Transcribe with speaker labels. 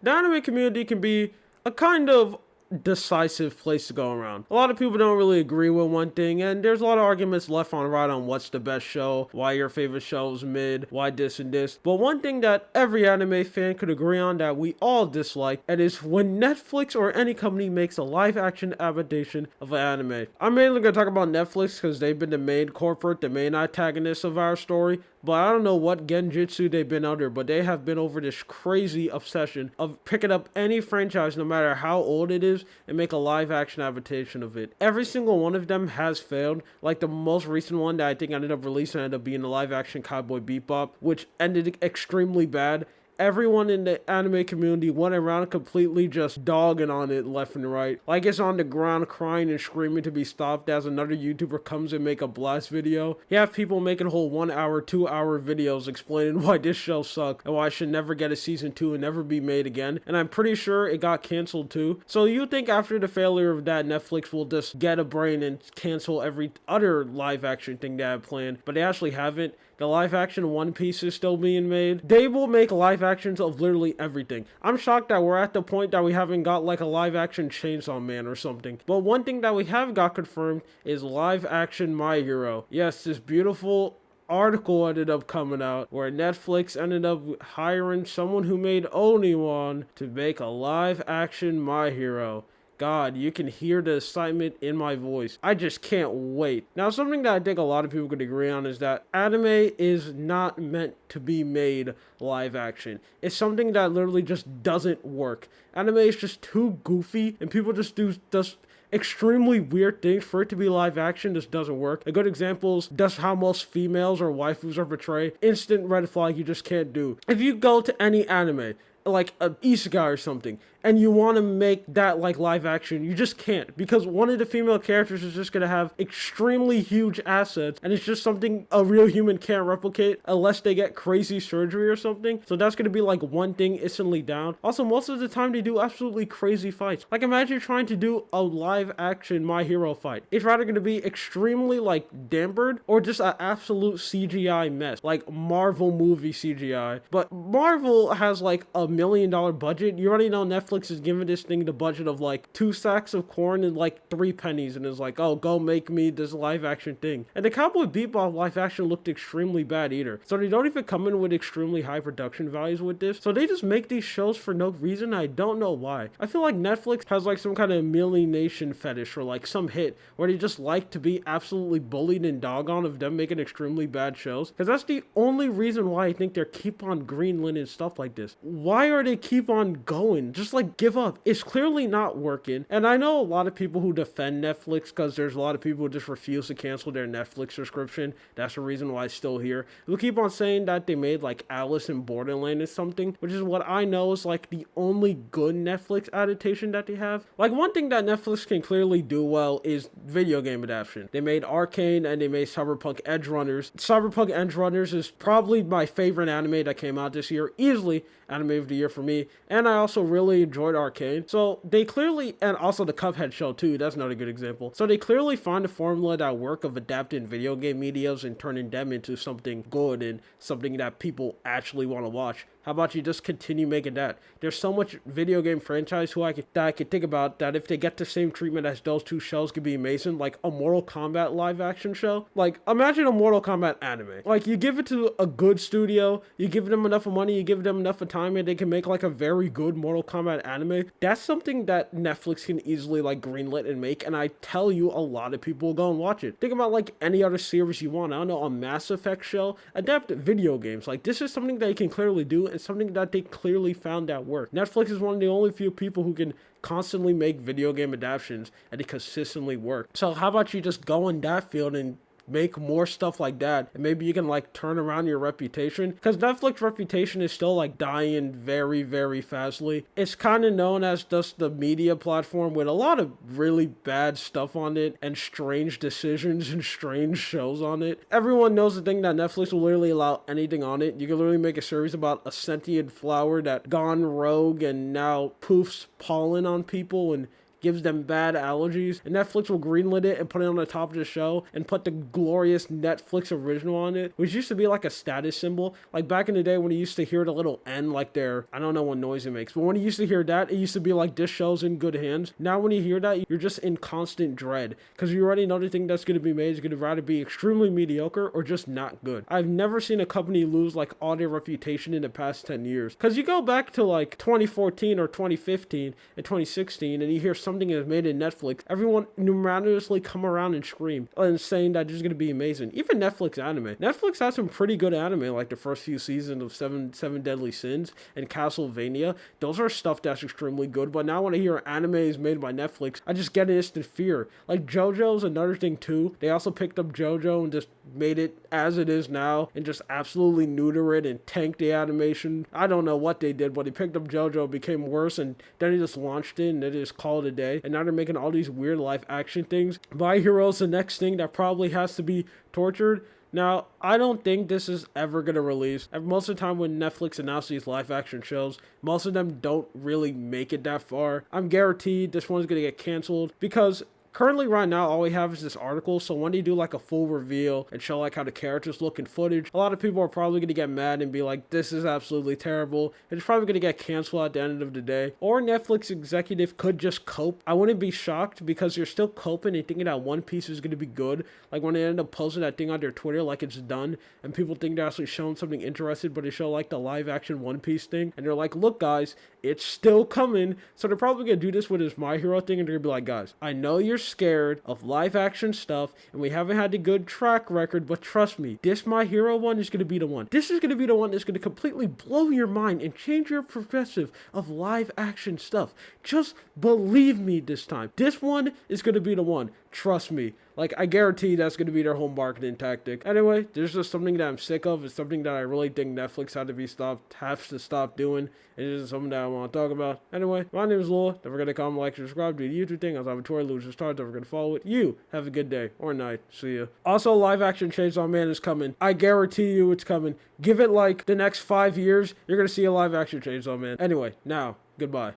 Speaker 1: The anime community can be a kind of decisive place to go around. A lot of people don't really agree with one thing, and there's a lot of arguments left on right on what's the best show, why your favorite show's mid, why this and this. But one thing that every anime fan could agree on that we all dislike, and is when Netflix or any company makes a live action adaptation of an anime. I'm mainly going to talk about Netflix because they've been the main corporate, the main antagonist of our story. But I don't know what genjutsu they've been under, but they have been over this crazy obsession of picking up any franchise, no matter how old it is, and make a live action adaptation of it. Every single one of them has failed. Like the most recent one that I think ended up being the live action Cowboy Bebop, which ended extremely bad. Everyone in the anime community went around completely just dogging on it left and right. Like it's on the ground crying and screaming to be stopped as another YouTuber comes and make a blast video. You have people making whole 1 hour, 2 hour videos explaining why this show sucked and why it should never get a season 2 and never be made again. And I'm pretty sure it got canceled too. So you think after the failure of that, Netflix will just get a brain and cancel every other live action thing they have planned, but they actually haven't. The live action One Piece is still being made. They will make live actions of literally everything. I'm shocked that we're at the point that we haven't got like a live action Chainsaw Man or something. But one thing that we have got confirmed is live action My Hero. Yes, this beautiful article ended up coming out where Netflix ended up hiring someone who made Oniwan to make a live action My Hero. God, you can hear the excitement in my voice. I just can't wait. Now, something that I think a lot of people could agree on is that anime is not meant to be made live action. It's something that literally just doesn't work. Anime is just too goofy, and people just do extremely weird things for it to be live action. Just doesn't work. A good example is just how most females or waifus are portrayed. Instant red flag, you just can't do. If you go to any anime, like a isekai or something, and you want to make that like live action, you just can't, because one of the female characters is just going to have extremely huge assets, and it's just something a real human can't replicate unless they get crazy surgery or something. So that's going to be like one thing instantly down. Also, most of the time they do absolutely crazy fights. Like imagine trying to do a live action My Hero fight. It's rather going to be extremely like dampered or just an absolute CGI mess, like Marvel movie CGI. But Marvel has like $1 million budget. You already know Netflix is giving this thing the budget of like 2 sacks of corn and like 3 pennies, and is like, oh, go make me this live action thing. And the Cowboy Bebop live action looked extremely bad either. So they don't even come in with extremely high production values with this. So they just make these shows for no reason. I don't know why. I feel like Netflix has like some kind of alienation fetish or like some hit where they just like to be absolutely bullied and dog on of them making extremely bad shows. Because that's the only reason why I think they keep on greenlit and stuff like this. Why are they keep on going? Just like give up. It's clearly not working. And I know a lot of people who defend Netflix because there's a lot of people who just refuse to cancel their Netflix subscription. That's the reason why it's still here. They'll keep on saying that they made like Alice in Borderland or something, which is what I know is like the only good Netflix adaptation that they have. Like one thing that Netflix can clearly do well is video game adaptation. They made Arcane and they made Cyberpunk Edge Runners. Cyberpunk Edge Runners is probably my favorite anime that came out this year. Easily anime of the year for me. And I also really enjoyed Arcane. So they clearly, and also the Cuphead show too, that's another good example. So they clearly find a formula that work of adapting video game medias and turning them into something good and something that people actually want to watch. How about you just continue making that? There's so much video game franchise that I could think about that if they get the same treatment as those two shows could be amazing. Like a Mortal Kombat live action show. Like imagine a Mortal Kombat anime. Like you give it to a good studio, you give them enough money, you give them enough time, and they can make like a very good Mortal Kombat anime. That's something that Netflix can easily like greenlit and make, and I tell you, a lot of people will go and watch it. Think about like any other series you want. I don't know, a Mass Effect show. Adapt video games. Like this is something they can clearly do, and something that they clearly found that work. Netflix is one of the only few people who can constantly make video game adaptations and they consistently work. So how about you just go in that field and make more stuff like that, and maybe you can like turn around your reputation, because Netflix reputation is still like dying very, very fastly. It's kind of known as just the media platform with a lot of really bad stuff on it and strange decisions and strange shows on it. Everyone knows the thing that Netflix will literally allow anything on it. You can literally make a series about a sentient flower that gone rogue and now poofs pollen on people and gives them bad allergies, and Netflix will greenlit it and put it on the top of the show and put the glorious Netflix original on it, which used to be like a status symbol. Like back in the day when you used to hear the little N, like their, I don't know what noise it makes, but when you used to hear that, it used to be like this show's in good hands. Now when you hear that, you're just in constant dread because you already know the thing that's going to be made is going to either be extremely mediocre or just not good. I've never seen a company lose like all their reputation in the past 10 years. Because you go back to like 2014 or 2015 and 2016 and you hear something is made in Netflix, everyone unanimously come around and scream and saying that it's going to be amazing. Even Netflix anime. Netflix has some pretty good anime, like the first few seasons of Seven Deadly Sins and Castlevania. Those are stuff that's extremely good, but now when I hear anime is made by Netflix, I just get an instant fear. Like JoJo's another thing too. They also picked up JoJo and just made it as it is now and just absolutely neuter it and tank the animation. I don't know what they did, but they picked up JoJo, it became worse, and then they just launched it and they just called it a day. And now they're making all these weird live action things. My Hero's the next thing that probably has to be tortured. Now, I don't think this is ever going to release. Most of the time when Netflix announces these live action shows, most of them don't really make it that far. I'm guaranteed this one's going to get canceled because currently right now all we have is this article, so when they do like a full reveal and show like how the characters look in footage, a lot of people are probably going to get mad and be like, this is absolutely terrible. It's probably going to get canceled at the end of the day. Or Netflix executive could just cope. I wouldn't be shocked because you're still coping and thinking that One Piece is going to be good. Like when they end up posting that thing on their Twitter like it's done and people think they're actually showing something interesting, but they show like the live action One Piece thing and they're like, look guys, it's still coming. So they're probably going to do this with this My Hero thing and they're going to be like, guys, I know you're scared of live action stuff and we haven't had a good track record, but trust me, this My Hero one is going to be the one. This is going to be the one that's going to completely blow your mind and change your perspective of live action stuff. Just believe me this time. This one is going to be the one. Trust me. Like, I guarantee that's going to be their whole marketing tactic. Anyway, there's just something that I'm sick of. It's something that I really think Netflix has to stop doing. It is something that I want to talk about. Anyway, my name is Lua. Don't forget to comment, like, subscribe, do the YouTube thing. I was on Twitter, Losers Stars. Don't forget to follow it. You have a good day or night. See ya. Also, live action Chainsaw Man is coming. I guarantee you it's coming. Give it like the next 5 years. You're going to see a live action Chainsaw Man. Anyway, now, goodbye.